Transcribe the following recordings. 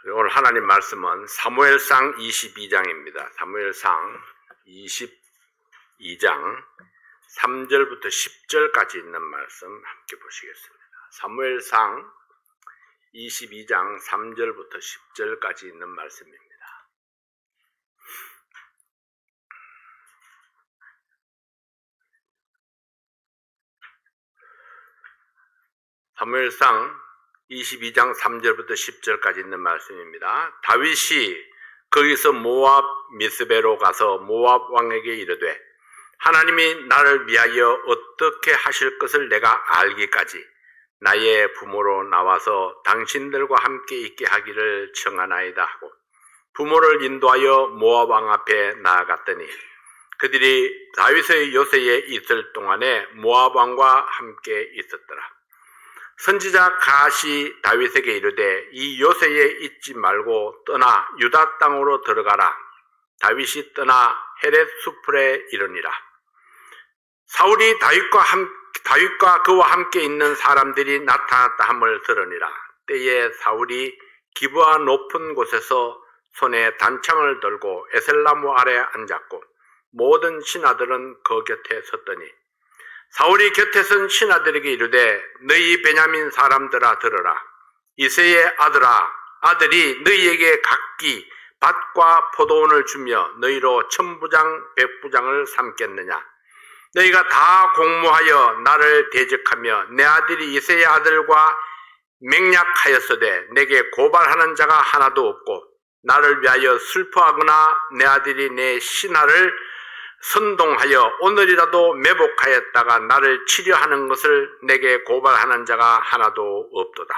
오늘 하나님 말씀은 사무엘상 22장입니다. 사무엘상 22장 3절부터 10절까지 있는 말씀 함께 보시겠습니다. 사무엘상 22장 3절부터 10절까지 있는 말씀입니다. 사무엘상 22장 3절부터 10절까지 있는 말씀입니다. 다윗이 거기서 모압 미스베로 가서 모압 왕에게 이르되 하나님이 나를 위하여 어떻게 하실 것을 내가 알기까지 나의 부모로 나와서 당신들과 함께 있게 하기를 청하나이다 하고 부모를 인도하여 모압 왕 앞에 나아갔더니 그들이 다윗의 요새에 있을 동안에 모압 왕과 함께 있었더라. 선지자 갓이 다윗에게 이르되 이 요새에 있지 말고 떠나 유다 땅으로 들어가라. 다윗이 떠나 헤렛 수풀에 이르니라. 사울이 다윗과 그와 함께 있는 사람들이 나타났다 함을 들으니라. 때에 사울이 기브아 높은 곳에서 손에 단창을 들고 에셀나무 아래 앉았고 모든 신하들은 그 곁에 섰더니 사울이 곁에 선 신하들에게 이르되 너희 베냐민 사람들아 들으라. 이새의 아들이 너희에게 각기 밭과 포도원을 주며 너희로 천부장 백부장을 삼겠느냐. 너희가 다 공모하여 나를 대적하며 내 아들이 이새의 아들과 맹약하였으되 내게 고발하는 자가 하나도 없고 나를 위하여 슬퍼하거나 내 아들이 내 신하를 선동하여 오늘이라도 매복하였다가 나를 치려하는 것을 내게 고발하는 자가 하나도 없도다.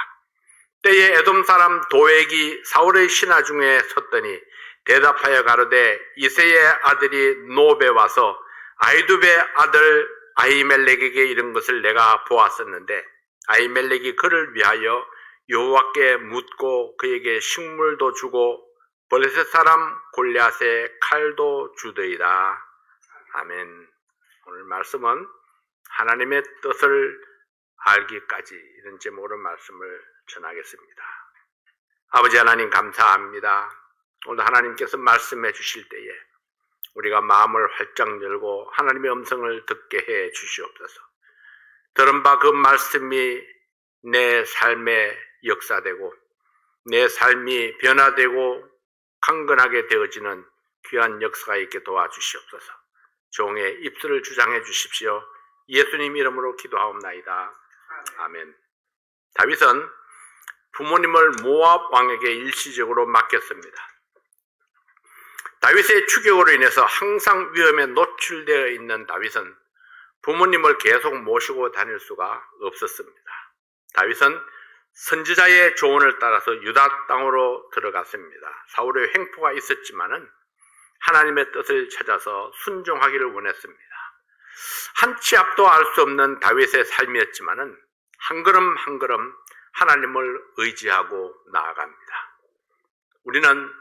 때에 에돔 사람 도액이 사울의 신하 중에 섰더니 대답하여 가로되 이새의 아들이 노베 와서 아히두베의 아들 아히멜렉에게 이른 것을 내가 보았었는데 아히멜렉이 그를 위하여 여호와께 묻고 그에게 식물도 주고 블레셋 사람 골리앗의 칼도 주더이다. 아멘. 오늘 말씀은 하나님의 뜻을 알기까지 이런 제목으로 말씀을 전하겠습니다. 아버지 하나님 감사합니다. 오늘 하나님께서 말씀해 주실 때에 우리가 마음을 활짝 열고 하나님의 음성을 듣게 해 주시옵소서. 들은 바 그 말씀이 내 삶에 역사되고 내 삶이 변화되고 강건하게 되어지는 귀한 역사가 있게 도와주시옵소서. 종의 입술을 주장해 주십시오. 예수님 이름으로 기도하옵나이다. 아멘. 다윗은 부모님을 모압 왕에게 일시적으로 맡겼습니다. 다윗의 추격으로 인해서 항상 위험에 노출되어 있는 다윗은 부모님을 계속 모시고 다닐 수가 없었습니다. 다윗은 선지자의 조언을 따라서 유다 땅으로 들어갔습니다. 사울의 횡포가 있었지만은 하나님의 뜻을 찾아서 순종하기를 원했습니다. 한 치 앞도 알 수 없는 다윗의 삶이었지만은 한 걸음 한 걸음 하나님을 의지하고 나아갑니다. 우리는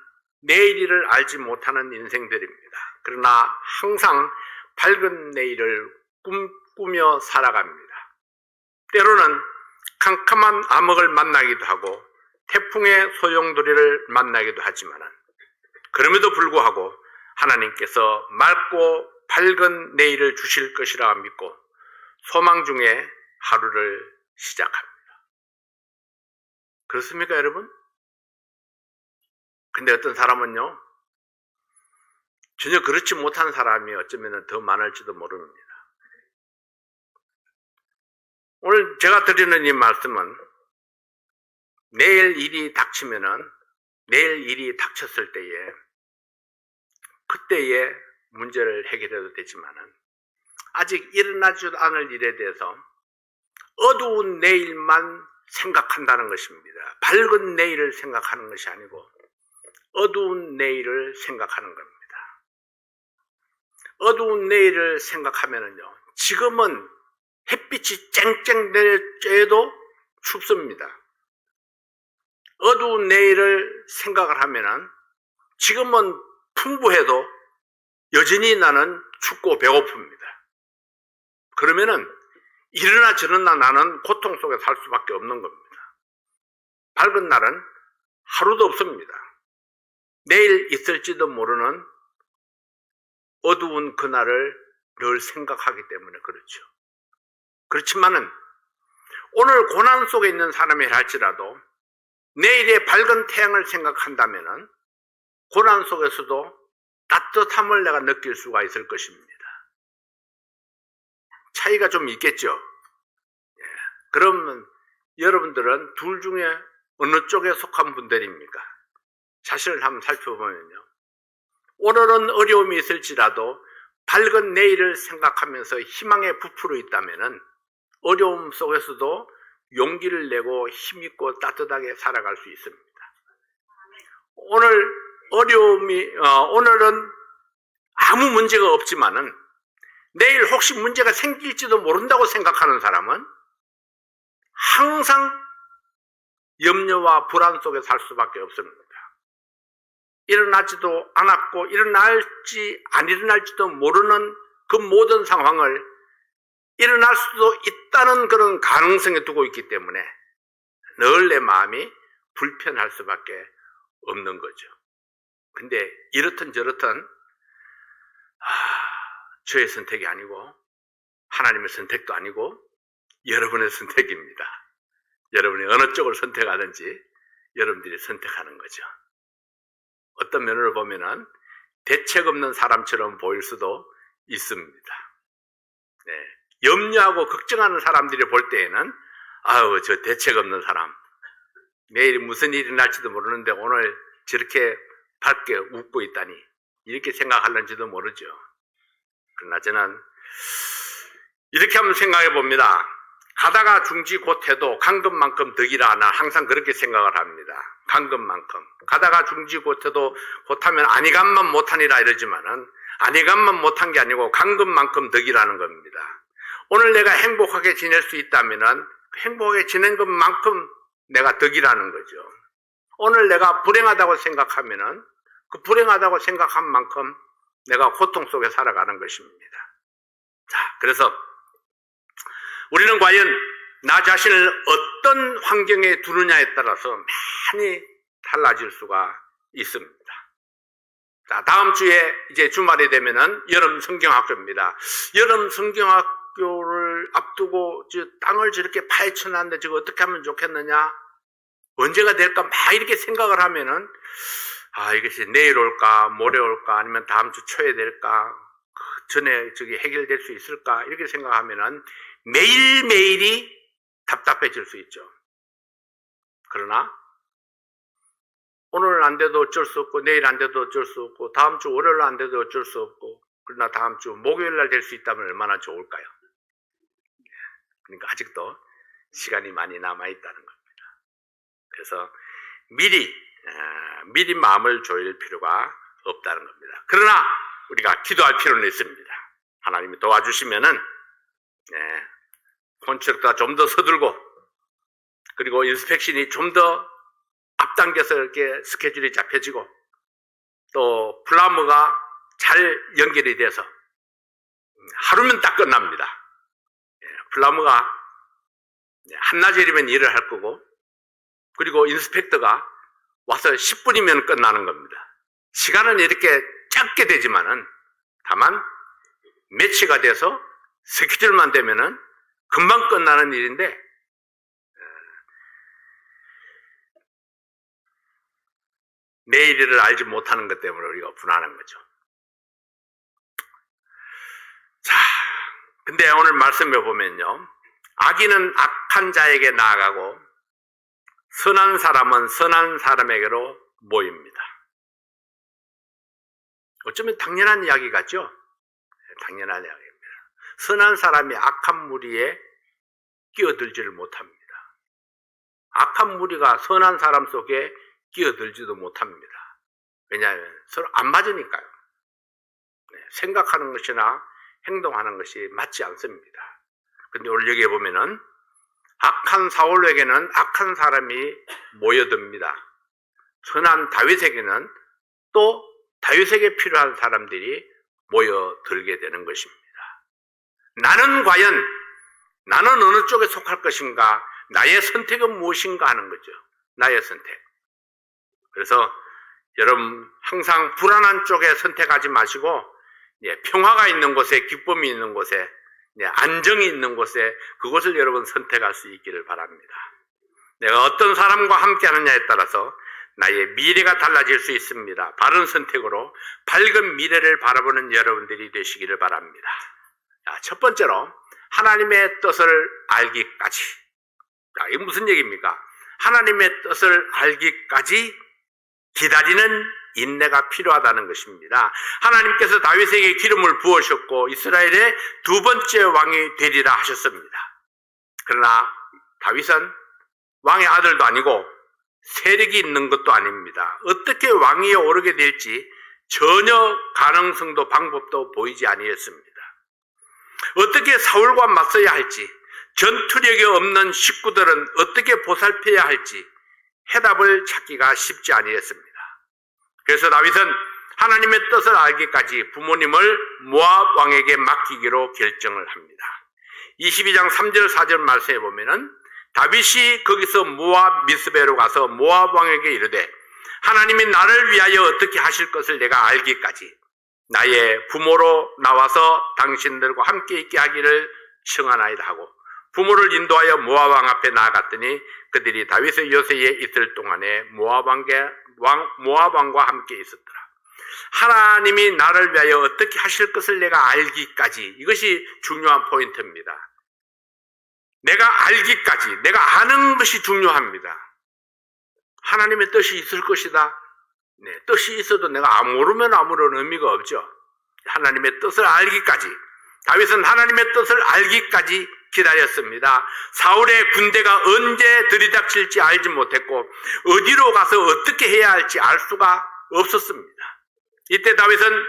내일 일을 알지 못하는 인생들입니다. 그러나 항상 밝은 내일을 꿈꾸며 살아갑니다. 때로는 캄캄한 암흑을 만나기도 하고 태풍의 소용돌이를 만나기도 하지만은 그럼에도 불구하고 하나님께서 맑고 밝은 내일을 주실 것이라 믿고 소망 중에 하루를 시작합니다. 그렇습니까, 여러분? 근데 어떤 사람은요, 전혀 그렇지 못한 사람이 어쩌면 더 많을지도 모릅니다. 오늘 제가 드리는 이 말씀은 내일 일이 닥치면은 내일 일이 닥쳤을 때에 그때의 문제를 해결해도 되지만은 아직 일어나지도 않을 일에 대해서 어두운 내일만 생각한다는 것입니다. 밝은 내일을 생각하는 것이 아니고 어두운 내일을 생각하는 겁니다. 어두운 내일을 생각하면은요, 지금은 햇빛이 쨍쨍 낼 때에도 춥습니다. 어두운 내일을 생각을 하면은 지금은 풍부해도 여전히 나는 춥고 배고픕니다. 그러면은 이러나 저러나 나는 고통 속에 살 수밖에 없는 겁니다. 밝은 날은 하루도 없습니다. 내일 있을지도 모르는 어두운 그날을 늘 생각하기 때문에 그렇죠. 그렇지만은 오늘 고난 속에 있는 사람이라 할지라도 내일의 밝은 태양을 생각한다면은 고난 속에서도 따뜻함을 내가 느낄 수가 있을 것입니다. 차이가 좀 있겠죠. 그러면 여러분들은 둘 중에 어느 쪽에 속한 분들입니까? 자신을 한번 살펴보면요. 오늘은 어려움이 있을지라도 밝은 내일을 생각하면서 희망에 부풀어 있다면은 어려움 속에서도 용기를 내고 힘있고 따뜻하게 살아갈 수 있습니다. 오늘은 아무 문제가 없지만은 내일 혹시 문제가 생길지도 모른다고 생각하는 사람은 항상 염려와 불안 속에 살 수밖에 없습니다. 일어나지도 않았고 일어날지 안 일어날지도 모르는 그 모든 상황을 일어날 수도 있다는 그런 가능성에 두고 있기 때문에 늘 내 마음이 불편할 수밖에 없는 거죠. 근데 이렇든 저렇든 저의 선택이 아니고 하나님의 선택도 아니고 여러분의 선택입니다. 여러분이 어느 쪽을 선택하든지 여러분들이 선택하는 거죠. 어떤 면으로 보면은 대책 없는 사람처럼 보일 수도 있습니다. 네. 염려하고 걱정하는 사람들이 볼 때에는 아유 저 대책 없는 사람 내일 무슨 일이 날지도 모르는데 오늘 저렇게 밝게 웃고 있다니 이렇게 생각할는지도 모르죠. 그러나 저는 이렇게 한번 생각해 봅니다. 가다가 중지 곧해도 간 것만큼 덕이라. 나 항상 그렇게 생각을 합니다. 간 것만큼. 가다가 중지 곧해도 곧하면 아니간만 못하니라 이러지만은 아니간만 못한 게 아니고 간 것만큼 덕이라는 겁니다. 오늘 내가 행복하게 지낼 수 있다면은 행복하게 지낸 것만큼 내가 덕이라는 거죠. 오늘 내가 불행하다고 생각하면은 그 불행하다고 생각한 만큼 내가 고통 속에 살아가는 것입니다. 자, 그래서 우리는 과연 나 자신을 어떤 환경에 두느냐에 따라서 많이 달라질 수가 있습니다. 자, 다음 주에 이제 주말이 되면은 여름 성경학교입니다. 여름 성경학교를 앞두고 땅을 저렇게 파헤쳐놨는데 저거 어떻게 하면 좋겠느냐? 언제가 될까? 막 이렇게 생각을 하면은 이것이 내일 올까, 모레 올까, 아니면 다음 주 초에 될까, 그 전에 저기 해결될 수 있을까, 이렇게 생각하면은 매일매일이 답답해질 수 있죠. 그러나 오늘 안 돼도 어쩔 수 없고, 내일 안 돼도 어쩔 수 없고, 다음 주 월요일 안 돼도 어쩔 수 없고, 그러나 다음 주 목요일 날 될 수 있다면 얼마나 좋을까요? 그러니까 아직도 시간이 많이 남아있다는 겁니다. 그래서 미리 마음을 조일 필요가 없다는 겁니다. 그러나 우리가 기도할 필요는 있습니다. 하나님이 도와주시면은 콘트랙트가 좀 더 서둘고 그리고 인스펙션이 좀 더 앞당겨서 이렇게 스케줄이 잡혀지고 또 플러머가 잘 연결이 돼서 하루면 딱 끝납니다. 플러머가 한나절이면 일을 할 거고 그리고 인스펙터가 와서 10분이면 끝나는 겁니다. 시간은 이렇게 짧게 되지만은 다만 매치가 돼서 스케줄만 되면은 금방 끝나는 일인데 내일을 알지 못하는 것 때문에 우리가 불안한 거죠. 자, 근데 오늘 말씀해 보면요. 악인은 악한 자에게 나아가고 선한 사람은 선한 사람에게로 모입니다. 어쩌면 당연한 이야기 같죠? 당연한 이야기입니다. 선한 사람이 악한 무리에 끼어들지를 못합니다. 악한 무리가 선한 사람 속에 끼어들지도 못합니다. 왜냐하면 서로 안 맞으니까요. 생각하는 것이나 행동하는 것이 맞지 않습니다. 근데 오늘 여기에 보면은 악한 사울에게는 악한 사람이 모여듭니다. 선한 다윗에게는 또 다윗에게 필요한 사람들이 모여들게 되는 것입니다. 나는 어느 쪽에 속할 것인가? 나의 선택은 무엇인가 하는 거죠. 나의 선택. 그래서 여러분 항상 불안한 쪽에 선택하지 마시고 평화가 있는 곳에, 기쁨이 있는 곳에, 안정이 있는 곳에, 그곳을 여러분 선택할 수 있기를 바랍니다. 내가 어떤 사람과 함께 하느냐에 따라서 나의 미래가 달라질 수 있습니다. 바른 선택으로 밝은 미래를 바라보는 여러분들이 되시기를 바랍니다. 자, 첫 번째로 하나님의 뜻을 알기까지. 자, 이게 무슨 얘기입니까? 하나님의 뜻을 알기까지 기다리는 인내가 필요하다는 것입니다. 하나님께서 다윗에게 기름을 부으셨고 이스라엘의 두 번째 왕이 되리라 하셨습니다. 그러나 다윗은 왕의 아들도 아니고 세력이 있는 것도 아닙니다. 어떻게 왕위에 오르게 될지 전혀 가능성도 방법도 보이지 아니했습니다. 어떻게 사울과 맞서야 할지, 전투력이 없는 식구들은 어떻게 보살펴야 할지 해답을 찾기가 쉽지 아니했습니다. 그래서 다윗은 하나님의 뜻을 알기까지 부모님을 모압 왕에게 맡기기로 결정을 합니다. 22장 3절 4절 말씀에 보면은 다윗이 거기서 모압 미스베로 가서 모압 왕에게 이르되 하나님이 나를 위하여 어떻게 하실 것을 내가 알기까지 나의 부모로 나와서 당신들과 함께 있게 하기를 청하나이다 하고 부모를 인도하여 모압 왕 앞에 나아갔더니 그들이 다윗의 요새에 있을 동안에 모압 왕과 함께 있었더라. 하나님이 나를 위하여 어떻게 하실 것을 내가 알기까지, 이것이 중요한 포인트입니다. 내가 알기까지, 내가 아는 것이 중요합니다. 하나님의 뜻이 있을 것이다. 뜻이 있어도 내가 모르면 아무런 의미가 없죠. 하나님의 뜻을 알기까지. 다윗은 하나님의 뜻을 알기까지 기다렸습니다. 사울의 군대가 언제 들이닥칠지 알지 못했고 어디로 가서 어떻게 해야 할지 알 수가 없었습니다. 이때 다윗은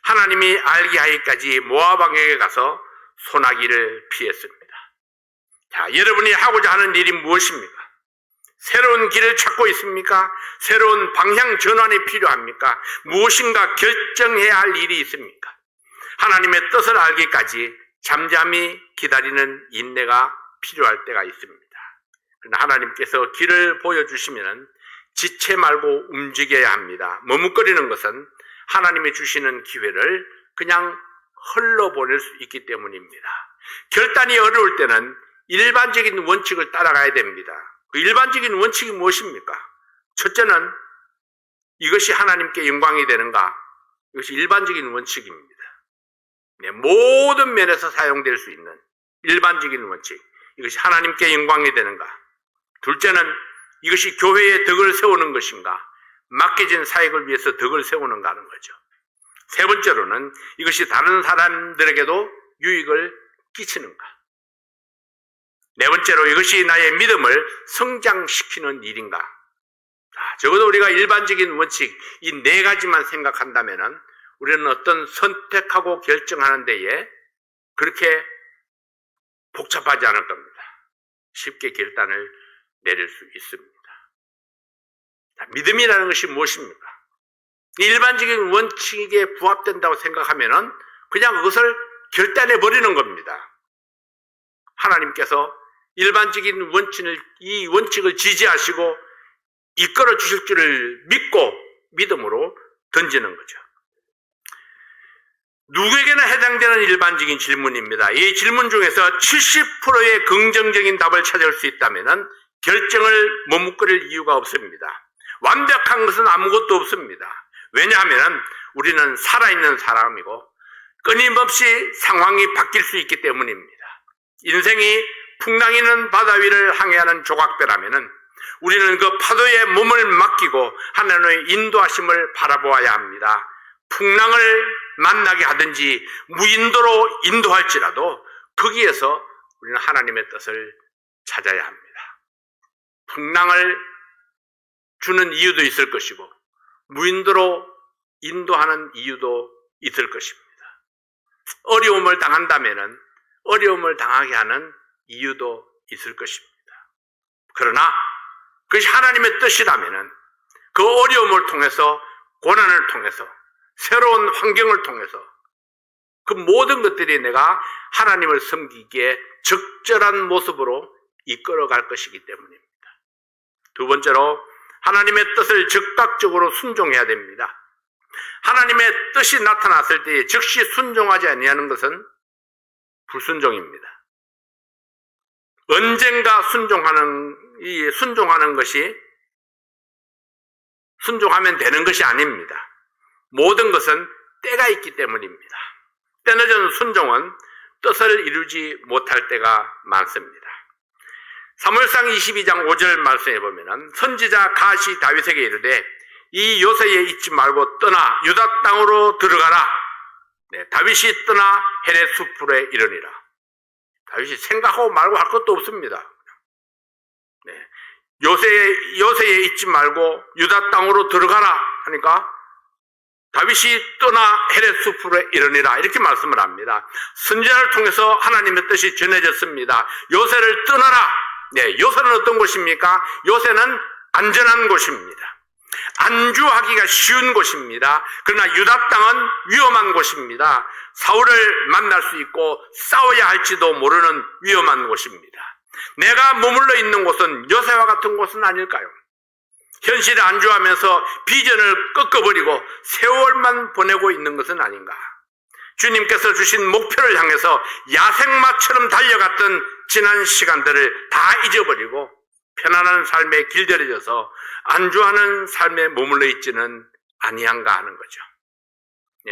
하나님이 알게 하기까지 모압 왕에게 가서 소나기를 피했습니다. 자, 여러분이 하고자 하는 일이 무엇입니까? 새로운 길을 찾고 있습니까? 새로운 방향 전환이 필요합니까? 무엇인가 결정해야 할 일이 있습니까? 하나님의 뜻을 알기까지 잠잠히 기다리는 인내가 필요할 때가 있습니다. 그러나 하나님께서 길을 보여주시면 지체 말고 움직여야 합니다. 머뭇거리는 것은 하나님이 주시는 기회를 그냥 흘러보낼 수 있기 때문입니다. 결단이 어려울 때는 일반적인 원칙을 따라가야 됩니다. 그 일반적인 원칙이 무엇입니까? 첫째는 이것이 하나님께 영광이 되는가? 이것이 일반적인 원칙입니다. 모든 면에서 사용될 수 있는 일반적인 원칙. 이것이 하나님께 영광이 되는가? 둘째는 이것이 교회의 덕을 세우는 것인가? 맡겨진 사역을 위해서 덕을 세우는가 하는 거죠. 세 번째로는 이것이 다른 사람들에게도 유익을 끼치는가? 네 번째로 이것이 나의 믿음을 성장시키는 일인가? 자, 적어도 우리가 일반적인 원칙 이 네 가지만 생각한다면은 우리는 어떤 선택하고 결정하는 데에 그렇게 복잡하지 않을 겁니다. 쉽게 결단을 내릴 수 있습니다. 자, 믿음이라는 것이 무엇입니까? 일반적인 원칙에 부합된다고 생각하면은 그냥 그것을 결단해 버리는 겁니다. 하나님께서 일반적인 이 원칙을 지지하시고 이끌어 주실 줄을 믿고 믿음으로 던지는 거죠. 누구에게나 해당되는 일반적인 질문입니다. 이 질문 중에서 70%의 긍정적인 답을 찾을 수 있다면 결정을 머뭇거릴 이유가 없습니다. 완벽한 것은 아무것도 없습니다. 왜냐하면 우리는 살아있는 사람이고 끊임없이 상황이 바뀔 수 있기 때문입니다. 인생이 풍랑이는 바다 위를 항해하는 조각배라면 우리는 그 파도에 몸을 맡기고 하나님의 인도하심을 바라보아야 합니다. 풍랑을 만나게 하든지 무인도로 인도할지라도 거기에서 우리는 하나님의 뜻을 찾아야 합니다. 풍랑을 주는 이유도 있을 것이고 무인도로 인도하는 이유도 있을 것입니다. 어려움을 당한다면 어려움을 당하게 하는 이유도 있을 것입니다. 그러나 그것이 하나님의 뜻이라면 그 어려움을 통해서 고난을 통해서 새로운 환경을 통해서 그 모든 것들이 내가 하나님을 섬기기에 적절한 모습으로 이끌어갈 것이기 때문입니다. 두 번째로 하나님의 뜻을 즉각적으로 순종해야 됩니다. 하나님의 뜻이 나타났을 때 즉시 순종하지 아니하는 것은 불순종입니다. 언젠가 순종하는 것이 순종하면 되는 것이 아닙니다. 모든 것은 때가 있기 때문입니다. 때늦은 순종은 뜻을 이루지 못할 때가 많습니다. 사무엘상 22장 5절 말씀에 보면 선지자 갓이 다윗에게 이르되 이 요새에 있지 말고 떠나 유다 땅으로 들어가라. 다윗이 떠나 헤렛 수풀에 이르니라. 다윗이 생각하고 말고 할 것도 없습니다. 요새에 있지 말고 유다 땅으로 들어가라 하니까 다윗이 떠나 헤렛 수풀에 이르니라 이렇게 말씀을 합니다. 선지자를 통해서 하나님의 뜻이 전해졌습니다. 요새를 떠나라. 요새는 어떤 곳입니까? 요새는 안전한 곳입니다. 안주하기가 쉬운 곳입니다. 그러나 유다 땅은 위험한 곳입니다. 사울을 만날 수 있고 싸워야 할지도 모르는 위험한 곳입니다. 내가 머물러 있는 곳은 요새와 같은 곳은 아닐까요? 현실에 안주하면서 비전을 꺾어버리고 세월만 보내고 있는 것은 아닌가? 주님께서 주신 목표를 향해서 야생마처럼 달려갔던 지난 시간들을 다 잊어버리고 편안한 삶에 길들여져서 안주하는 삶에 머물러 있지는 아니한가 하는 거죠.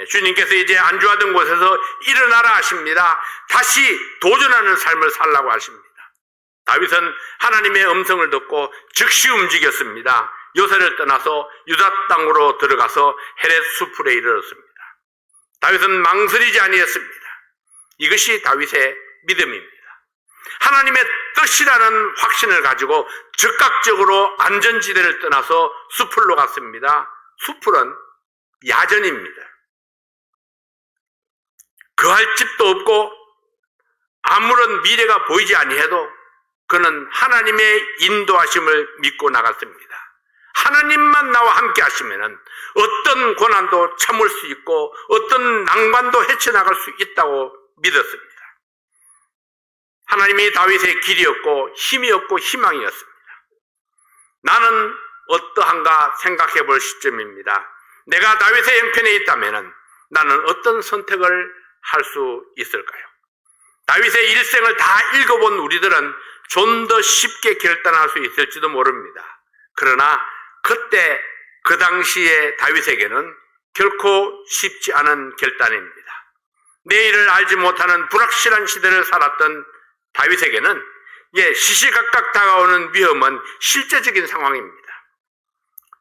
주님께서 이제 안주하던 곳에서 일어나라 하십니다. 다시 도전하는 삶을 살라고 하십니다. 다윗은 하나님의 음성을 듣고 즉시 움직였습니다. 요새를 떠나서 유다 땅으로 들어가서 헤렛 수풀에 이르렀습니다. 다윗은 망설이지 아니했습니다. 이것이 다윗의 믿음입니다. 하나님의 뜻이라는 확신을 가지고 즉각적으로 안전지대를 떠나서 수풀로 갔습니다. 수풀은 야전입니다. 거할 집도 없고 아무런 미래가 보이지 아니해도 그는 하나님의 인도하심을 믿고 나갔습니다. 하나님만 나와 함께 하시면은 어떤 고난도 참을 수 있고 어떤 난관도 헤쳐나갈 수 있다고 믿었습니다. 하나님이 다윗의 길이었고 힘이었고 희망이었습니다. 나는 어떠한가 생각해 볼 시점입니다. 내가 다윗의 형편에 있다면 나는 어떤 선택을 할 수 있을까요? 다윗의 일생을 다 읽어본 우리들은 좀 더 쉽게 결단할 수 있을지도 모릅니다. 그러나 그때 그 당시에 다윗에게는 결코 쉽지 않은 결단입니다. 내일을 알지 못하는 불확실한 시대를 살았던 다윗에게는 시시각각 다가오는 위험은 실제적인 상황입니다.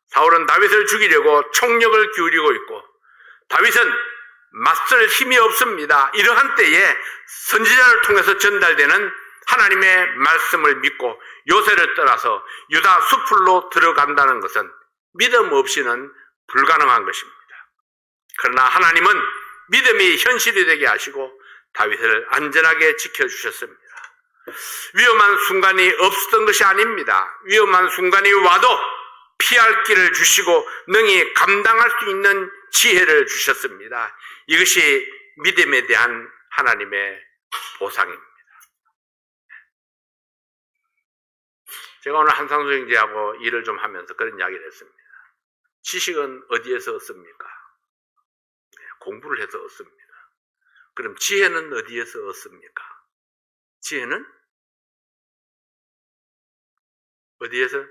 사울은 다윗을 죽이려고 총력을 기울이고 있고 다윗은 맞설 힘이 없습니다. 이러한 때에 선지자를 통해서 전달되는 하나님의 말씀을 믿고 요새를 떠나서 유다 수풀로 들어간다는 것은 믿음 없이는 불가능한 것입니다. 그러나 하나님은 믿음이 현실이 되게 하시고 다윗을 안전하게 지켜주셨습니다. 위험한 순간이 없었던 것이 아닙니다. 위험한 순간이 와도 피할 길을 주시고 능히 감당할 수 있는 지혜를 주셨습니다. 이것이 믿음에 대한 하나님의 보상입니다. 제가 오늘 한상수행제하고 일을 좀 하면서 그런 이야기를 했습니다. 지식은 어디에서 얻습니까? 공부를 해서 얻습니다. 그럼 지혜는 어디에서 얻습니까? 지혜는 어디에서?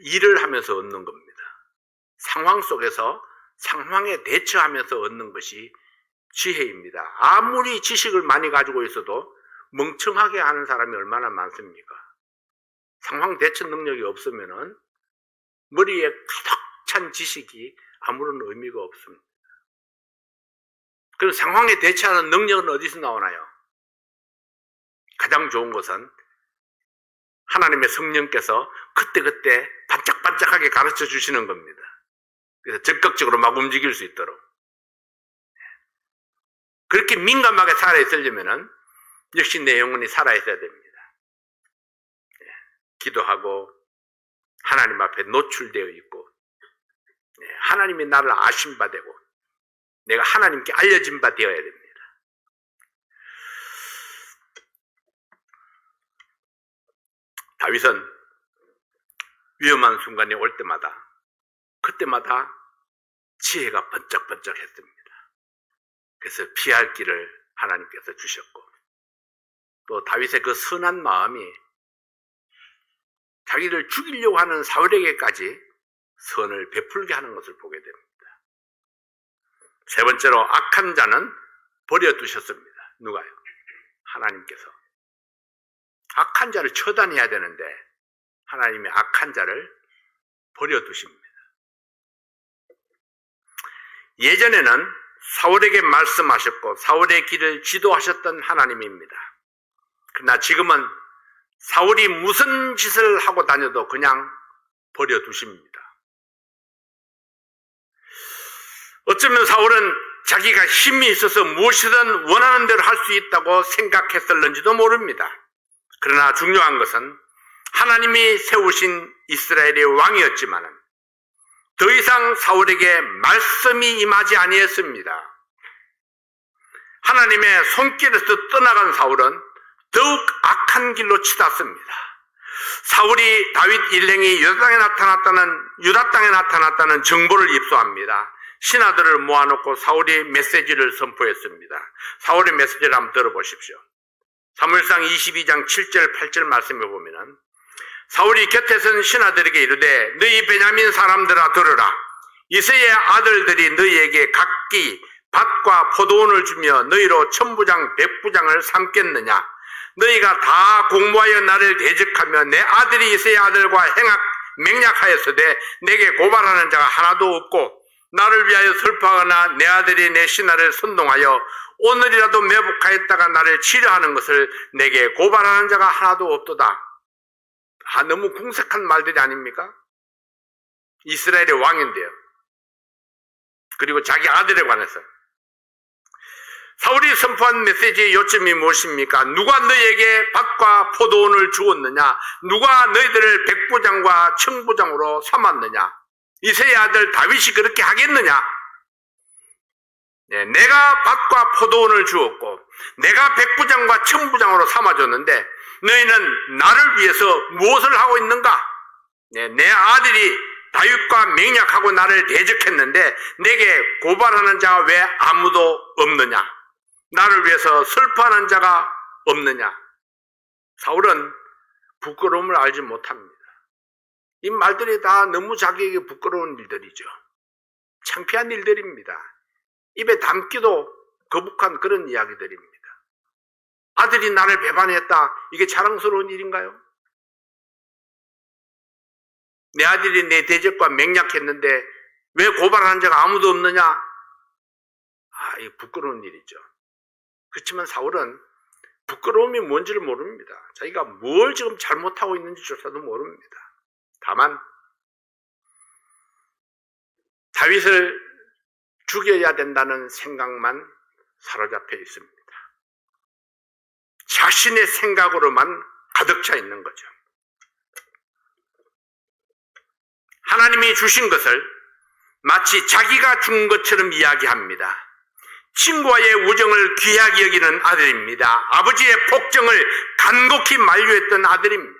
일을 하면서 얻는 겁니다. 상황 속에서 상황에 대처하면서 얻는 것이 지혜입니다. 아무리 지식을 많이 가지고 있어도 멍청하게 하는 사람이 얼마나 많습니까? 상황 대처 능력이 없으면은 머리에 가득 찬 지식이 아무런 의미가 없습니다. 그럼 상황에 대처하는 능력은 어디서 나오나요? 가장 좋은 것은 하나님의 성령께서 그때그때 반짝반짝하게 가르쳐 주시는 겁니다. 그래서 적극적으로 막 움직일 수 있도록. 그렇게 민감하게 살아있으려면은 역시 내 영혼이 살아있어야 됩니다. 기도하고 하나님 앞에 노출되어 있고 하나님이 나를 아신 바 되고 내가 하나님께 알려진 바 되어야 됩니다. 다윗은 위험한 순간이 올 때마다 그때마다 지혜가 번쩍번쩍 했습니다. 그래서 피할 길을 하나님께서 주셨고, 또 다윗의 그 선한 마음이 자기를 죽이려고 하는 사울에게까지 선을 베풀게 하는 것을 보게 됩니다. 세 번째로 악한 자는 버려두셨습니다. 누가요? 하나님께서. 악한 자를 처단해야 되는데 하나님이 악한 자를 버려두십니다. 예전에는 사울에게 말씀하셨고 사울의 길을 지도하셨던 하나님입니다. 그러나 지금은 사울이 무슨 짓을 하고 다녀도 그냥 버려두십니다. 어쩌면 사울은 자기가 힘이 있어서 무엇이든 원하는 대로 할 수 있다고 생각했을는지도 모릅니다. 그러나 중요한 것은 하나님이 세우신 이스라엘의 왕이었지만 더 이상 사울에게 말씀이 임하지 아니했습니다. 하나님의 손길에서 떠나간 사울은 더욱 악한 길로 치닫습니다. 사울이 다윗 일행이 유다 땅에 나타났다는 정보를 입수합니다. 신하들을 모아놓고 사울이 메시지를 선포했습니다. 사울의 메시지를 한번 들어보십시오. 사무엘상 22장 7절 8절 말씀에 보면은 사울이 곁에 선 신하들에게 이르되 너희 베냐민 사람들아 들으라. 이새의 아들들이 너희에게 각기 밭과 포도원을 주며 너희로 천부장 백부장을 삼겠느냐. 너희가 다 공모하여 나를 대적하며 내 아들이 이새의 아들과 맹약하였으되 내게 고발하는 자가 하나도 없고 나를 위하여 슬퍼하거나 내 아들이 내 신하를 선동하여 오늘이라도 매복하였다가 나를 치려하는 것을 내게 고발하는 자가 하나도 없도다. 너무 궁색한 말들이 아닙니까? 이스라엘의 왕인데요. 그리고 자기 아들에 관해서. 사울이 선포한 메시지의 요점이 무엇입니까? 누가 너희에게 밭과 포도원을 주었느냐? 누가 너희들을 백부장과 청부장으로 삼았느냐? 이새의 아들 다윗이 그렇게 하겠느냐? 네, 내가 밭과 포도원을 주었고 내가 백부장과 청부장으로 삼아줬는데 너희는 나를 위해서 무엇을 하고 있는가? 네, 내 아들이 다윗과 맹약하고 나를 대적했는데 내게 고발하는 자가 왜 아무도 없느냐? 나를 위해서 슬퍼하는 자가 없느냐? 사울은 부끄러움을 알지 못합니다. 이 말들이 다 너무 자기에게 부끄러운 일들이죠. 창피한 일들입니다. 입에 담기도 거북한 그런 이야기들입니다. 아들이 나를 배반했다. 이게 자랑스러운 일인가요? 내 아들이 내 대적과 맹약했는데 왜 고발하는 자가 아무도 없느냐? 이게 부끄러운 일이죠. 그렇지만 사울은 부끄러움이 뭔지를 모릅니다. 자기가 뭘 지금 잘못하고 있는지조차도 모릅니다. 다만 다윗을 죽여야 된다는 생각만 사로잡혀 있습니다. 자신의 생각으로만 가득 차 있는 거죠. 하나님이 주신 것을 마치 자기가 준 것처럼 이야기합니다. 친구와의 우정을 귀하게 여기는 아들입니다. 아버지의 폭정을 간곡히 만류했던 아들입니다.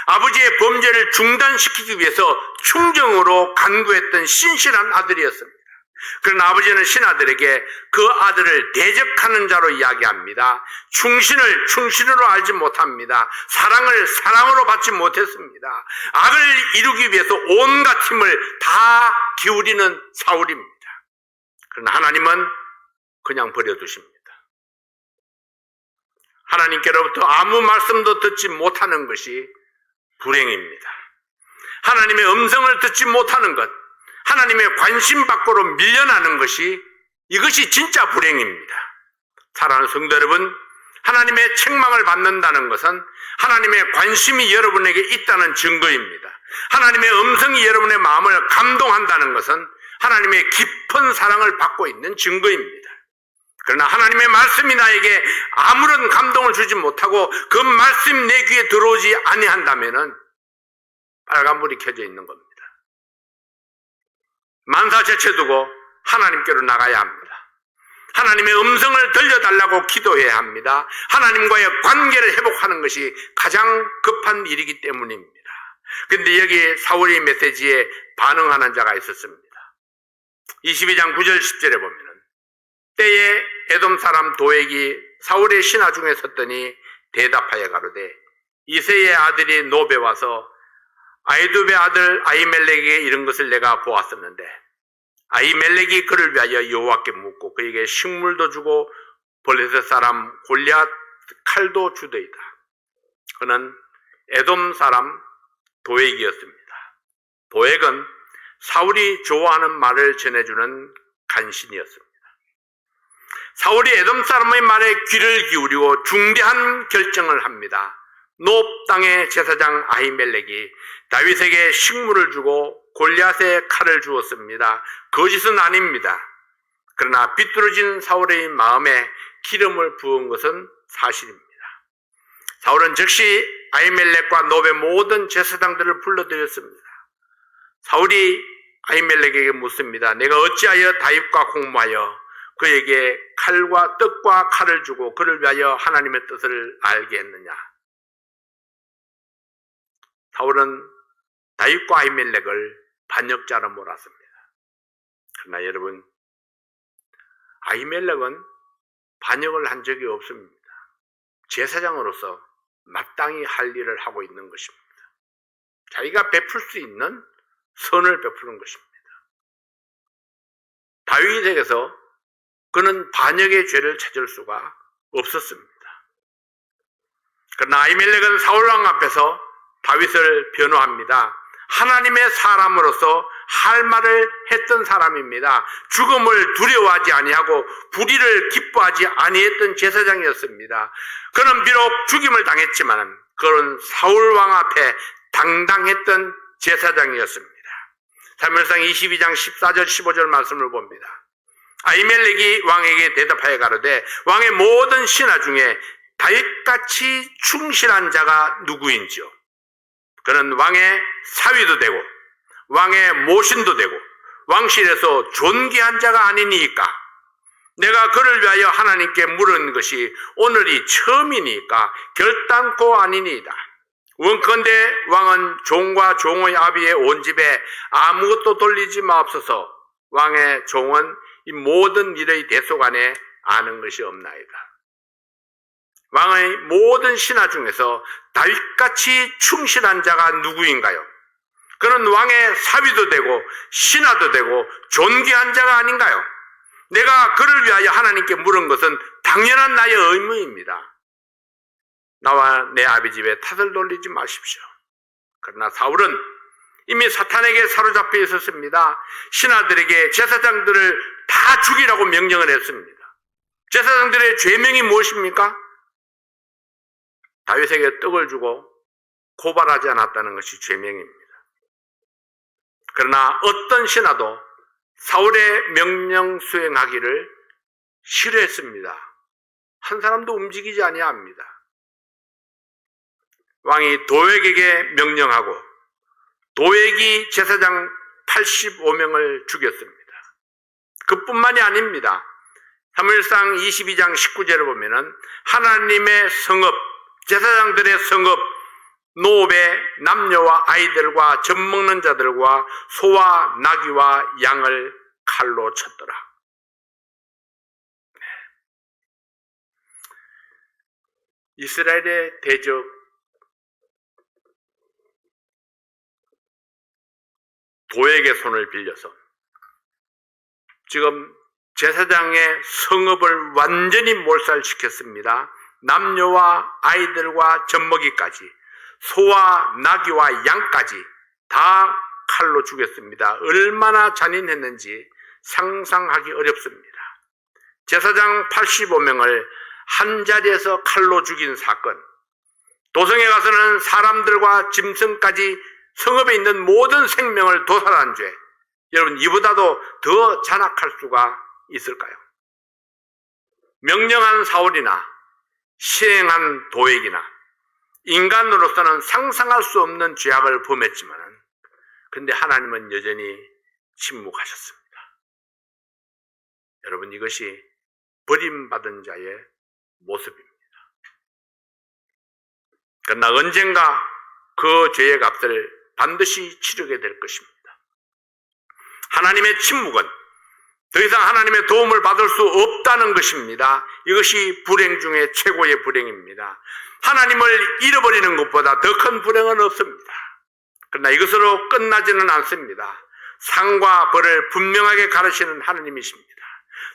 아버지의 범죄를 중단시키기 위해서 충정으로 간구했던 신실한 아들이었습니다. 그러나 아버지는 신하들에게 그 아들을 대적하는 자로 이야기합니다. 충신을 충신으로 알지 못합니다. 사랑을 사랑으로 받지 못했습니다. 악을 이루기 위해서 온갖 힘을 다 기울이는 사울입니다. 그러나 하나님은 그냥 버려두십니다. 하나님께로부터 아무 말씀도 듣지 못하는 것이 불행입니다. 하나님의 음성을 듣지 못하는 것, 하나님의 관심 밖으로 밀려나는 것이 이것이 진짜 불행입니다. 사랑하는 성도 여러분, 하나님의 책망을 받는다는 것은 하나님의 관심이 여러분에게 있다는 증거입니다. 하나님의 음성이 여러분의 마음을 감동한다는 것은 하나님의 깊은 사랑을 받고 있는 증거입니다. 그러나 하나님의 말씀이 나에게 아무런 감동을 주지 못하고 그 말씀이 내 귀에 들어오지 아니한다면은 빨간불이 켜져 있는 겁니다. 만사 제쳐두고 하나님께로 나가야 합니다. 하나님의 음성을 들려달라고 기도해야 합니다. 하나님과의 관계를 회복하는 것이 가장 급한 일이기 때문입니다. 근데 여기 사울의 메시지에 반응하는 자가 있었습니다. 22장 9절 10절에 보면은 때에 에돔 사람 도액이 사울의 신하 중에 섰더니 대답하여 가로되 이새의 아들이 노베 와서 아히두베 아들 아히멜렉에게 이런 것을 내가 보았었는데 아히멜렉이 그를 위하여 여호와께 묻고 그에게 식물도 주고 블레셋 사람 골리앗 칼도 주더이다. 그는 에돔 사람 도액이었습니다. 도액은 사울이 좋아하는 말을 전해주는 간신이었습니다. 사울이 에돔 사람의 말에 귀를 기울이고 중대한 결정을 합니다. 노업 땅의 제사장 아히멜렉이 다윗에게 식물을 주고 골리앗에 칼을 주었습니다. 거짓은 아닙니다. 그러나 비뚤어진 사울의 마음에 기름을 부은 것은 사실입니다. 사울은 즉시 아히멜렉과 노베 모든 제사장들을 불러들였습니다. 사울이 아히멜렉에게 묻습니다. 내가 어찌하여 다윗과 공모하여 그에게 칼과 떡과 칼을 주고 그를 위하여 하나님의 뜻을 알게 했느냐? 사울은 다윗과 아히멜렉을 반역자로 몰았습니다. 그러나 여러분, 아히멜렉은 반역을 한 적이 없습니다. 제사장으로서 마땅히 할 일을 하고 있는 것입니다. 자기가 베풀 수 있는 선을 베푸는 것입니다. 다윗에게서 그는 반역의 죄를 찾을 수가 없었습니다. 그러나 아히멜렉은 사울왕 앞에서 다윗을 변호합니다. 하나님의 사람으로서 할 말을 했던 사람입니다. 죽음을 두려워하지 아니하고 불의를 기뻐하지 아니했던 제사장이었습니다. 그는 비록 죽임을 당했지만 그는 사울왕 앞에 당당했던 제사장이었습니다. 사무엘상 22장 14절 15절 말씀을 봅니다. 아히멜렉이 왕에게 대답하여 가로되 왕의 모든 신하 중에 다윗같이 충실한 자가 누구인지요? 그는 왕의 사위도 되고 왕의 모신도 되고 왕실에서 존귀한 자가 아니니까 내가 그를 위하여 하나님께 물은 것이 오늘이 처음이니까 결단코 아니니이다. 원컨대 왕은 종과 종의 아비의 온 집에 아무것도 돌리지 마옵소서. 왕의 종은 이 모든 일의 대속안에 아는 것이 없나이다. 왕의 모든 신하 중에서 다윗같이 충실한 자가 누구인가요? 그는 왕의 사위도 되고 신하도 되고 존귀한 자가 아닌가요? 내가 그를 위하여 하나님께 물은 것은 당연한 나의 의무입니다. 나와 내 아비 집에 탓을 돌리지 마십시오. 그러나 사울은 이미 사탄에게 사로잡혀 있었습니다. 신하들에게 제사장들을 다 죽이라고 명령을 했습니다. 제사장들의 죄명이 무엇입니까? 다윗에게 떡을 주고 고발하지 않았다는 것이 죄명입니다. 그러나 어떤 신하도 사울의 명령 수행하기를 싫어했습니다. 한 사람도 움직이지 아니합니다. 왕이 도액에게 명령하고 도액이 제사장 85명을 죽였습니다. 그뿐만이 아닙니다. 사무엘상 22장 19절을 보면은 하나님의 성읍, 제사장들의 성읍, 노업의 남녀와 아이들과 젖 먹는 자들과 소와 나귀와 양을 칼로 쳤더라. 이스라엘의 대적 도액의 손을 빌려서 지금 제사장의 성읍을 완전히 몰살시켰습니다. 남녀와 아이들과 젖먹이까지 소와 나귀와 양까지 다 칼로 죽였습니다. 얼마나 잔인했는지 상상하기 어렵습니다. 제사장 85명을 한 자리에서 칼로 죽인 사건, 도성에 가서는 사람들과 짐승까지 성읍에 있는 모든 생명을 도살한 죄, 여러분 이보다도 더 잔악할 수가 있을까요? 명령한 사울이나 시행한 도액이나 인간으로서는 상상할 수 없는 죄악을 범했지만 근데 하나님은 여전히 침묵하셨습니다. 여러분 이것이 버림받은 자의 모습입니다. 그러나 언젠가 그 죄의 값을 반드시 치르게 될 것입니다. 하나님의 침묵은 더 이상 하나님의 도움을 받을 수 없다는 것입니다. 이것이 불행 중에 최고의 불행입니다. 하나님을 잃어버리는 것보다 더 큰 불행은 없습니다. 그러나 이것으로 끝나지는 않습니다. 상과 벌을 분명하게 가르치는 하나님이십니다.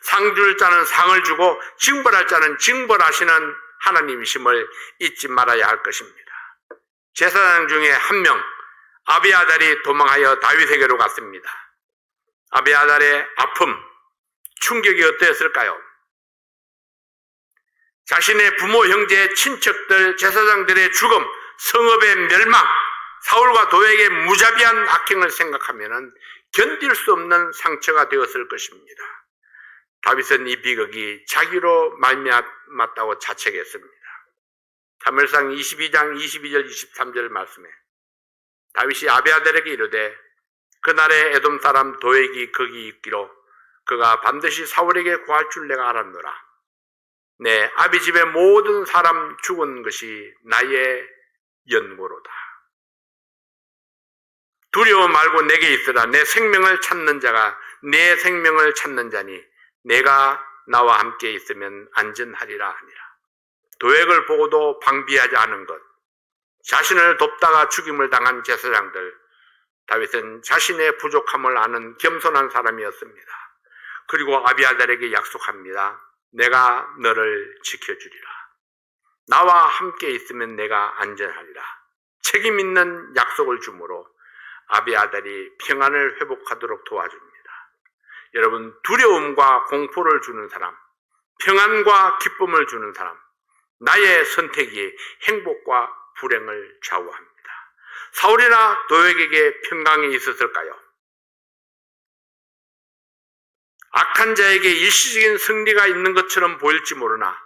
상 줄 자는 상을 주고 징벌할 자는 징벌하시는 하나님이심을 잊지 말아야 할 것입니다. 제사장 중에 한 명 아비아달이 도망하여 다윗에게로 갔습니다. 아비아달의 아픔, 충격이 어떠했을까요? 자신의 부모, 형제, 친척들, 제사장들의 죽음, 성읍의 멸망, 사울과 도에게 무자비한 악행을 생각하면 견딜 수 없는 상처가 되었을 것입니다. 다윗은 이 비극이 자기로 말미암았다고 자책했습니다. 사무엘상 22장 22절 23절 말씀에 다윗이 아비아달에게 이르되 그날에 에돔 사람 도액이 거기 있기로 그가 반드시 사울에게 구할 줄 내가 알았노라. 내 아비 집의 모든 사람 죽은 것이 나의 연고로다. 두려워 말고 내게 있으라. 내 생명을 찾는 자가 내 생명을 찾는 자니 내가 나와 함께 있으면 안전하리라 하니라. 도액을 보고도 방비하지 않은 것, 자신을 돕다가 죽임을 당한 제사장들, 다윗은 자신의 부족함을 아는 겸손한 사람이었습니다. 그리고 아비아달에게 약속합니다. 내가 너를 지켜주리라. 나와 함께 있으면 내가 안전하리라. 책임 있는 약속을 주므로 아비아달이 평안을 회복하도록 도와줍니다. 여러분, 두려움과 공포를 주는 사람, 평안과 기쁨을 주는 사람, 나의 선택이 행복과 불행을 좌우합니다. 사울이나 도액에게 평강이 있었을까요? 악한 자에게 일시적인 승리가 있는 것처럼 보일지 모르나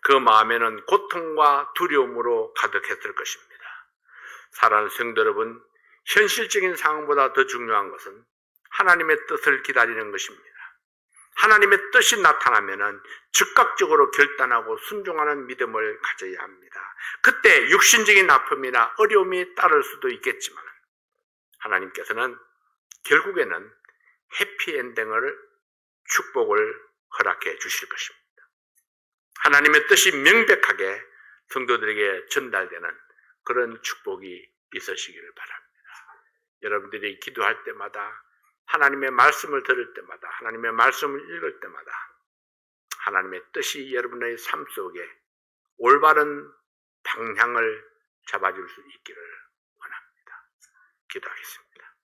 그 마음에는 고통과 두려움으로 가득했을 것입니다. 사랑하는 성도 여러분, 현실적인 상황보다 더 중요한 것은 하나님의 뜻을 기다리는 것입니다. 하나님의 뜻이 나타나면 즉각적으로 결단하고 순종하는 믿음을 가져야 합니다. 그때 육신적인 아픔이나 어려움이 따를 수도 있겠지만 하나님께서는 결국에는 해피엔딩을 축복을 허락해 주실 것입니다. 하나님의 뜻이 명백하게 성도들에게 전달되는 그런 축복이 있으시기를 바랍니다. 여러분들이 기도할 때마다, 하나님의 말씀을 들을 때마다, 하나님의 말씀을 읽을 때마다 하나님의 뜻이 여러분의 삶 속에 올바른 방향을 잡아줄 수 있기를 원합니다. 기도하겠습니다.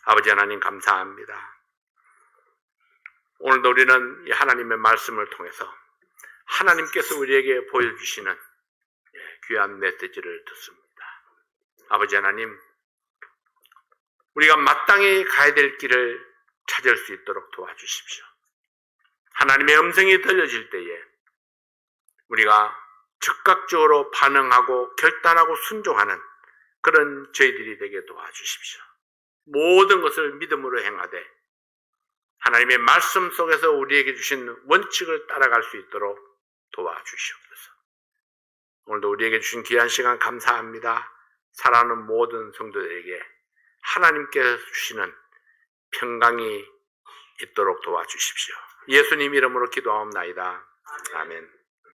아버지 하나님, 감사합니다. 오늘도 우리는 이 하나님의 말씀을 통해서 하나님께서 우리에게 보여주시는 귀한 메시지를 듣습니다. 아버지 하나님, 우리가 마땅히 가야 될 길을 찾을 수 있도록 도와주십시오. 하나님의 음성이 들려질 때에 우리가 즉각적으로 반응하고 결단하고 순종하는 그런 저희들이 되게 도와주십시오. 모든 것을 믿음으로 행하되 하나님의 말씀 속에서 우리에게 주신 원칙을 따라갈 수 있도록 도와주시옵소서. 오늘도 우리에게 주신 귀한 시간 감사합니다. 사랑하는 모든 성도들에게 하나님께서 주시는 평강이 있도록 도와주십시오. 예수님 이름으로 기도하옵나이다. 아멘.